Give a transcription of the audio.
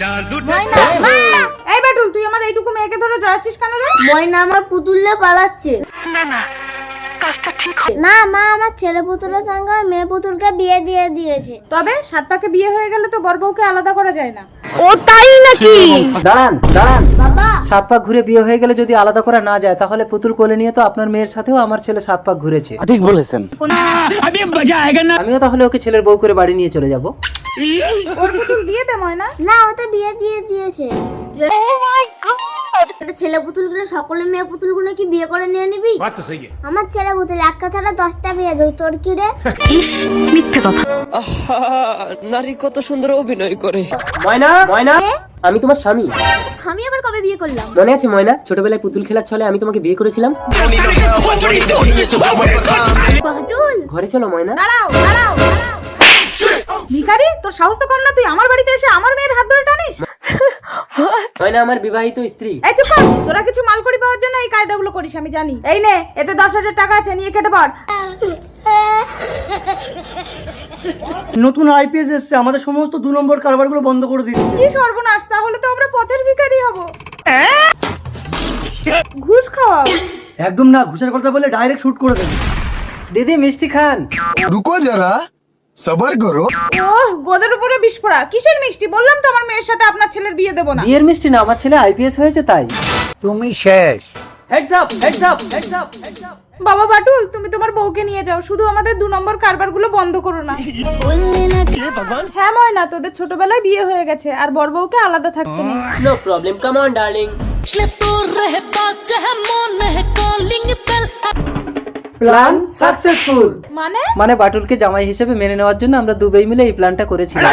এই বাটুল, তুই আমার এইটুকু মেয়েকে ধরে জড়াচ্ছিস কেন রে? ময়না আমার পুতুলে পালাচ্ছে। না মা, আমার ছেলে পুতুলের সঙ্গে মেয়ে পুতুলকে বিয়ে দিয়ে দিয়েছে। তবে সাত পাকে বিয়ে হয়ে গেলে তো বর বউকে আলাদা করা যায় না। ও তাই নাকি? দাঁড়ান দাঁড়ান, বাবা, 7 পাক ঘুরে বিয়ে হয়ে গেলে যদি আলাদা করা না যায়, তাহলে পুতুল কোলে নিয়ে তো আপনার মেয়ের সাথেও আমার ছেলে 7 পাক ঘুরেছে। ঠিক বলেছেন। আমিও তাহলে ওকে ছেলের বউ করে বাড়ি নিয়ে চলে যাব। ওর পুতুল দিয়ে দে ময়না। না ও তো বিয়ে দিয়ে দিয়েছে। ছেলে পুতুলগুলো সকলে মেয়ে পুতুলগুলো কি বিয়ে করে নিয়ে নিবি? আমার ছেলে পুতুল এক কথাটা 10টা বিয়ে দেব, তোর কি রে? নারী কত সুন্দর অভিনয় করে। ময়না, ময়না, আমি তোমার স্বামী। আমি আবার কবে বিয়ে করলাম? মনে আছে ময়না, ছোটবেলায় পুতুল খেলার ছলে আমি তোমাকে বিয়ে করেছিলাম? বাটুল, ঘরে চলো ময়না। দাঁড়াও দাঁড়াও দাঁড়াও। ভিখারি, তোর সাহস তো কম না, তুই আমার বাড়িতে এসে আমার মেয়ের হাত ধরে টানিস? ময়না আমার বিবাহিত স্ত্রী। এই চুপ কর, তোরা কিছু মালকড়ি পাওয়ার জন্য এই কায়দাগুলো করিস, আমি জানি। এই নে, এতে 10,000 টাকা আছে, নিয়ে কেটে পড়। নতুন আইপিএস এসছে, আমাদের সমস্ত 2 নম্বর কারবারগুলো বন্ধ করে দিয়েছে। কি সর্বনাশ, তাহলে তো আমরা পথের ভিখারি হব। ঘুষ খাওয়াও? একদম না, ঘুষের কথা বলে ডাইরেক্ট শুট করে দেবে। দিদি মিষ্টি খান। रुको जरा सबर करो। ওহ, গোদের উপরে বিস্ফোরা। কিসের মিষ্টি? বললাম তো আমার মেয়ের সাথে আপনার ছেলের বিয়ে দেবো না। বিয়ের মিষ্টি না, আমার ছেলে আইপিএস হয়েছে তাই। তুমি শেষ। Heads up, heads up, heads up, heads up. বাবা বাটুল, তুমি তোমার বউকে নিয়ে যাও, শুধু আমাদের 2 নম্বর কারবারগুলো বন্ধ করো না। হ্যাঁ ময়না, তোদের ছোটবেলায় বিয়ে হয়ে গেছে, আর বর বউকে আলাদা থাকতে নেই। No problem, come on darling. Plan successful. মানে মানে বাটুলকে জামাই হিসেবে মেনে নেওয়ার জন্য আমরা দুবেই মিলে এই প্ল্যানটা করেছিলাম।